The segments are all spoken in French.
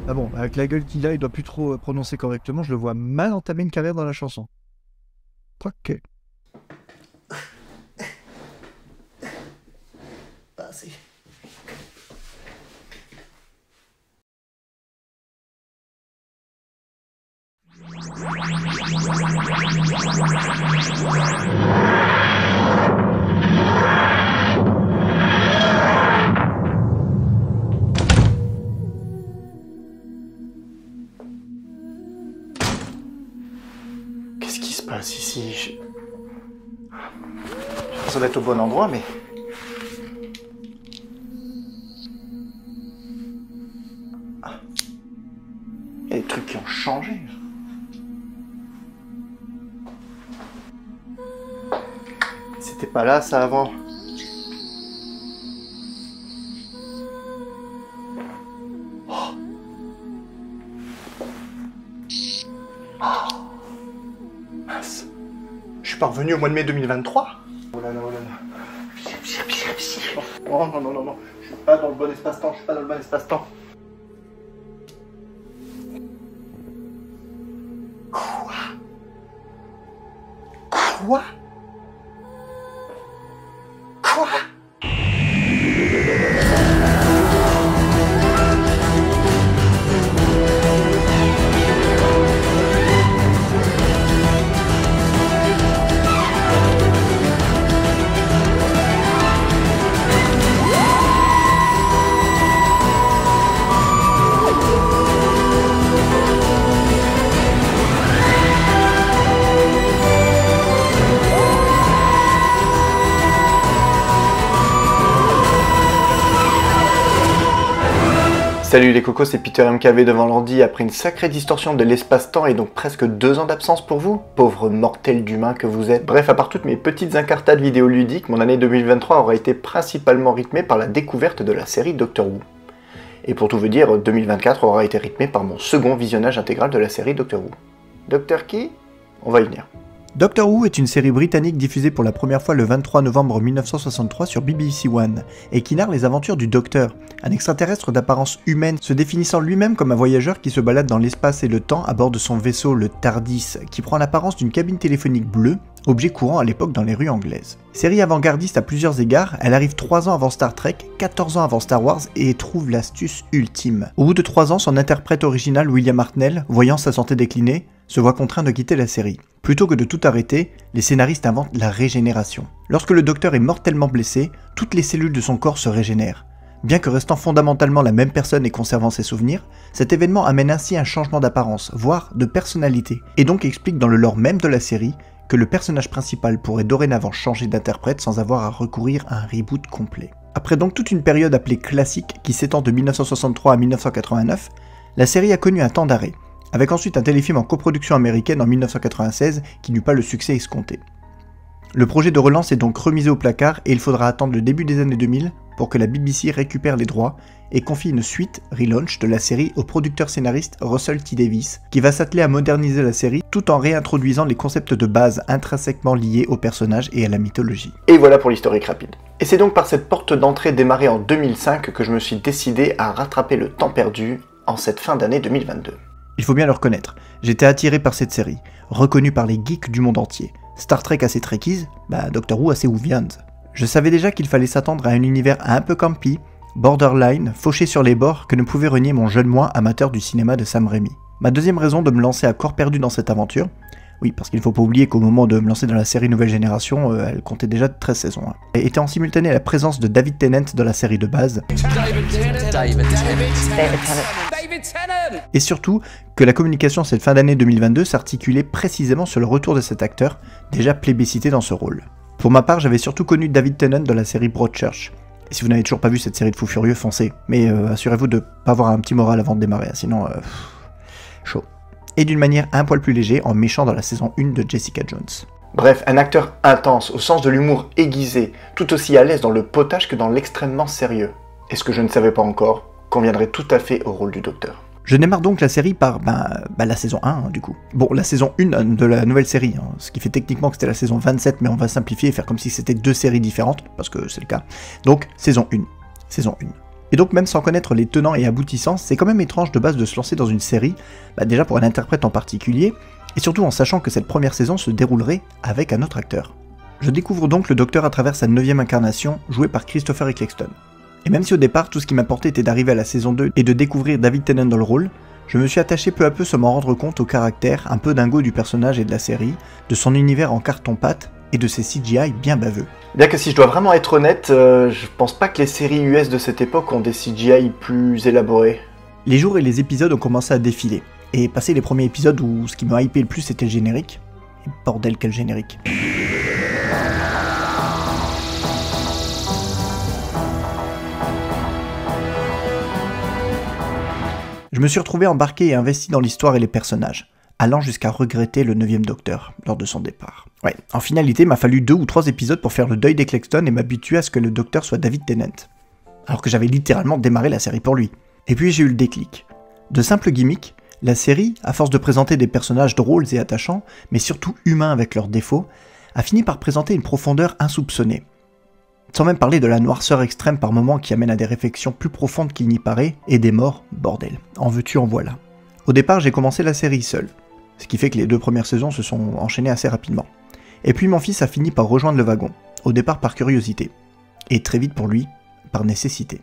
Ah bon, avec la gueule qu'il a, il doit plus trop prononcer correctement, je le vois mal entamer une carrière dans la chanson. Quoique. Pas assez. Qu'est-ce qui se passe ici? J'ai l'impression d'être au bon endroit, mais... Il y a des trucs qui ont changé. C'était pas là, ça, avant. Oh. Oh. Mince. Je suis pas revenu au mois de mai 2023. Oh là là, oh là là. Oh, non, non, non, non. Je suis pas dans le bon espace-temps, je suis pas dans le bon espace-temps. Quoi? Quoi? Quoi? Salut les cocos, c'est Peter MKV devant l'ordi après une sacrée distorsion de l'espace-temps et donc presque 2 ans d'absence pour vous, pauvre mortel d'humain que vous êtes. Bref, à part toutes mes petites incartades vidéoludiques, mon année 2023 aura été principalement rythmée par la découverte de la série Doctor Who. Et pour tout vous dire, 2024 aura été rythmé par mon second visionnage intégral de la série Doctor Who. Docteur qui? On va y venir. Doctor Who est une série britannique diffusée pour la première fois le 23 novembre 1963 sur BBC One, et qui narre les aventures du Docteur, un extraterrestre d'apparence humaine se définissant lui-même comme un voyageur qui se balade dans l'espace et le temps à bord de son vaisseau le TARDIS, qui prend l'apparence d'une cabine téléphonique bleue, objet courant à l'époque dans les rues anglaises. Série avant-gardiste à plusieurs égards, elle arrive 3 ans avant Star Trek, 14 ans avant Star Wars et trouve l'astuce ultime. Au bout de 3 ans, son interprète original William Hartnell, voyant sa santé décliner, se voit contraint de quitter la série. Plutôt que de tout arrêter, les scénaristes inventent la régénération. Lorsque le Docteur est mortellement blessé, toutes les cellules de son corps se régénèrent. Bien que restant fondamentalement la même personne et conservant ses souvenirs, cet événement amène ainsi un changement d'apparence, voire de personnalité, et donc explique dans le lore même de la série que le personnage principal pourrait dorénavant changer d'interprète sans avoir à recourir à un reboot complet. Après donc toute une période appelée classique qui s'étend de 1963 à 1989, la série a connu un temps d'arrêt, avec ensuite un téléfilm en coproduction américaine en 1996 qui n'eut pas le succès escompté. Le projet de relance est donc remisé au placard et il faudra attendre le début des années 2000 pour que la BBC récupère les droits et confie une suite, relaunch, de la série au producteur scénariste Russell T Davies, qui va s'atteler à moderniser la série tout en réintroduisant les concepts de base intrinsèquement liés au personnage et à la mythologie. Et voilà pour l'historique rapide. Et c'est donc par cette porte d'entrée démarrée en 2005 que je me suis décidé à rattraper le temps perdu en cette fin d'année 2022. Il faut bien le reconnaître, j'étais attiré par cette série, reconnue par les geeks du monde entier. Star Trek à ses Trekkies, Doctor Who à ses Whovians. Je savais déjà qu'il fallait s'attendre à un univers un peu campy, borderline, fauché sur les bords que ne pouvait renier mon jeune moi amateur du cinéma de Sam Raimi. Ma deuxième raison de me lancer à corps perdu dans cette aventure, oui parce qu'il ne faut pas oublier qu'au moment de me lancer dans la série Nouvelle Génération, elle comptait déjà 13 saisons, était en simultané la présence de David Tennant dans la série de base, et surtout que la communication cette fin d'année 2022 s'articulait précisément sur le retour de cet acteur, déjà plébiscité dans ce rôle. Pour ma part, j'avais surtout connu David Tennant dans la série Broadchurch. Et si vous n'avez toujours pas vu cette série de fous furieux, foncez. Mais assurez-vous de pas avoir un petit moral avant de démarrer, sinon chaud. Et d'une manière un poil plus léger en méchant dans la saison 1 de Jessica Jones. Bref, un acteur intense, au sens de l'humour aiguisé, tout aussi à l'aise dans le potage que dans l'extrêmement sérieux. Et ce que je ne savais pas encore, conviendrait tout à fait au rôle du Docteur. Je démarre donc la série par la saison 1 du coup. Bon, la saison 1 de la nouvelle série, ce qui fait techniquement que c'était la saison 27, mais on va simplifier et faire comme si c'était 2 séries différentes, parce que c'est le cas. Donc, saison 1. Saison 1. Et donc même sans connaître les tenants et aboutissants, c'est quand même étrange de base de se lancer dans une série, déjà pour un interprète en particulier, et surtout en sachant que cette première saison se déroulerait avec un autre acteur. Je découvre donc le Docteur à travers sa 9ème incarnation, jouée par Christopher Eccleston. Et même si au départ tout ce qui m'apportait était d'arriver à la saison 2 et de découvrir David Tennant dans le rôle, je me suis attaché peu à peu sans m'en rendre compte au caractère un peu dingo du personnage et de la série, de son univers en carton-pâte et de ses CGI bien baveux. Bien que si je dois vraiment être honnête, je pense pas que les séries US de cette époque ont des CGI plus élaborés. Les jours et les épisodes ont commencé à défiler, et passé les premiers épisodes où ce qui m'a hypé le plus c'était le générique, et bordel quel générique. Je me suis retrouvé embarqué et investi dans l'histoire et les personnages, allant jusqu'à regretter le 9ème Docteur lors de son départ. Ouais, en finalité, il m'a fallu 2 ou 3 épisodes pour faire le deuil d'Eccleston et m'habituer à ce que le Docteur soit David Tennant, alors que j'avais littéralement démarré la série pour lui. Et puis j'ai eu le déclic. De simples gimmicks, la série, à force de présenter des personnages drôles et attachants, mais surtout humains avec leurs défauts, a fini par présenter une profondeur insoupçonnée. Sans même parler de la noirceur extrême par moments qui amène à des réflexions plus profondes qu'il n'y paraît, et des morts, bordel, en veux-tu en voilà. Au départ j'ai commencé la série seul, ce qui fait que les 2 premières saisons se sont enchaînées assez rapidement. Et puis mon fils a fini par rejoindre le wagon, au départ par curiosité, et très vite pour lui, par nécessité.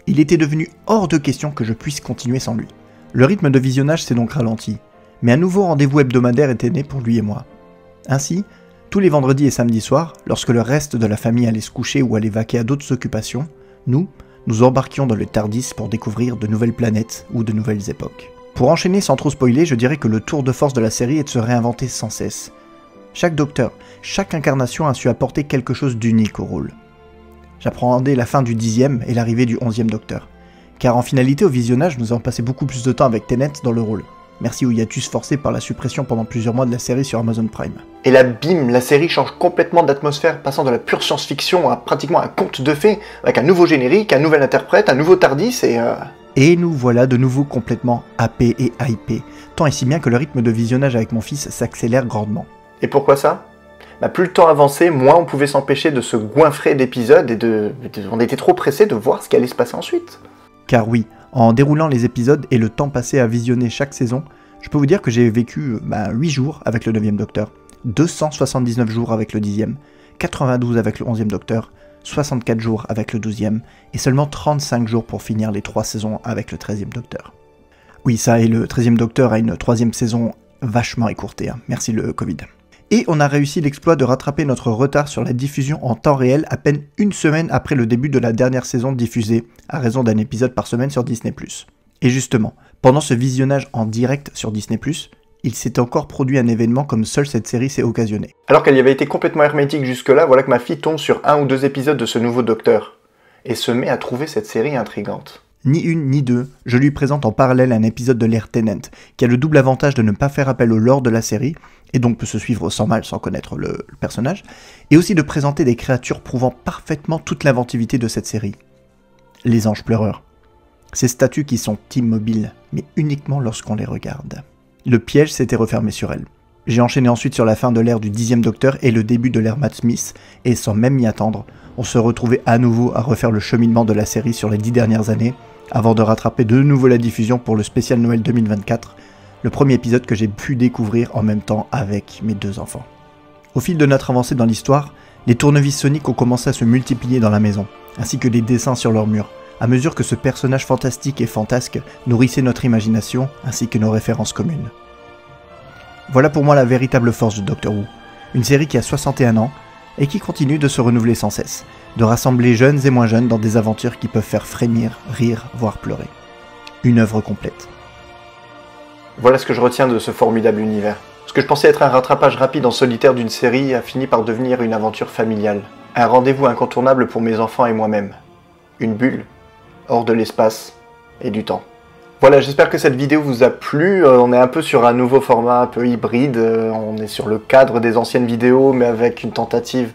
Il était devenu hors de question que je puisse continuer sans lui. Le rythme de visionnage s'est donc ralenti, mais un nouveau rendez-vous hebdomadaire était né pour lui et moi. Ainsi, tous les vendredis et samedis soirs, lorsque le reste de la famille allait se coucher ou allait vaquer à d'autres occupations, nous embarquions dans le TARDIS pour découvrir de nouvelles planètes ou de nouvelles époques. Pour enchaîner sans trop spoiler, je dirais que le tour de force de la série est de se réinventer sans cesse. Chaque docteur, chaque incarnation a su apporter quelque chose d'unique au rôle. J'appréhendais la fin du 10e et l'arrivée du 11e docteur. Car en finalité, au visionnage, nous avons passé beaucoup plus de temps avec Tennant dans le rôle. Merci au hiatus forcé par la suppression pendant plusieurs mois de la série sur Amazon Prime. Et là, bim, la série change complètement d'atmosphère, passant de la pure science-fiction à pratiquement un conte de fées, avec un nouveau générique, un nouvel interprète, un nouveau TARDIS Et nous voilà de nouveau complètement happés et hypés, tant et si bien que le rythme de visionnage avec mon fils s'accélère grandement. Et pourquoi ça ? Plus le temps avançait, moins on pouvait s'empêcher de se goinfrer d'épisodes et on était trop pressés de voir ce qui allait se passer ensuite. Car oui, en déroulant les épisodes et le temps passé à visionner chaque saison, je peux vous dire que j'ai vécu 8 jours avec le 9e Docteur, 279 jours avec le 10e, 92 avec le 11e Docteur, 64 jours avec le 12e, et seulement 35 jours pour finir les 3 saisons avec le 13e Docteur. Oui, ça, et le 13e Docteur a une 3e saison vachement écourtée, merci le Covid. Et on a réussi l'exploit de rattraper notre retard sur la diffusion en temps réel à peine une semaine après le début de la dernière saison diffusée, à raison d'un épisode par semaine sur Disney+. Et justement, pendant ce visionnage en direct sur Disney+, il s'est encore produit un événement comme seule cette série s'est occasionnée. Alors qu'elle y avait été complètement hermétique jusque-là, voilà que ma fille tombe sur 1 ou 2 épisodes de ce nouveau Docteur, et se met à trouver cette série intrigante. Ni une ni deux, je lui présente en parallèle un épisode de l'ère Tennant, qui a le double avantage de ne pas faire appel au lore de la série, et donc peut se suivre sans mal sans connaître le personnage, et aussi de présenter des créatures prouvant parfaitement toute l'inventivité de cette série. Les anges pleureurs. Ces statues qui sont immobiles, mais uniquement lorsqu'on les regarde. Le piège s'était refermé sur elles. J'ai enchaîné ensuite sur la fin de l'ère du 10e Docteur et le début de l'ère Matt Smith, et sans même m'y attendre, on se retrouvait à nouveau à refaire le cheminement de la série sur les 10 dernières années, avant de rattraper de nouveau la diffusion pour le spécial Noël 2024, le premier épisode que j'ai pu découvrir en même temps avec mes 2 enfants. Au fil de notre avancée dans l'histoire, les tournevis soniques ont commencé à se multiplier dans la maison, ainsi que les dessins sur leurs murs, à mesure que ce personnage fantastique et fantasque nourrissait notre imagination, ainsi que nos références communes. Voilà pour moi la véritable force de Doctor Who, une série qui a 61 ans, et qui continue de se renouveler sans cesse, de rassembler jeunes et moins jeunes dans des aventures qui peuvent faire frémir, rire, voire pleurer. Une œuvre complète. Voilà ce que je retiens de ce formidable univers. Ce que je pensais être un rattrapage rapide en solitaire d'une série a fini par devenir une aventure familiale. Un rendez-vous incontournable pour mes enfants et moi-même. Une bulle, hors de l'espace et du temps. Voilà, j'espère que cette vidéo vous a plu. On est un peu sur un nouveau format un peu hybride. On est sur le cadre des anciennes vidéos, mais avec une tentative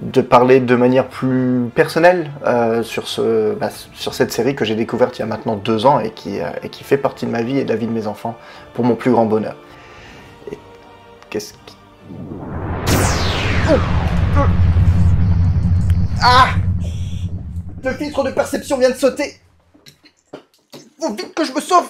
de parler de manière plus personnelle sur cette série que j'ai découverte il y a maintenant 2 ans et qui fait partie de ma vie et de la vie de mes enfants pour mon plus grand bonheur. Et qu'est-ce qui... Ah! Le filtre de perception vient de sauter. Faut vite que je me sauve.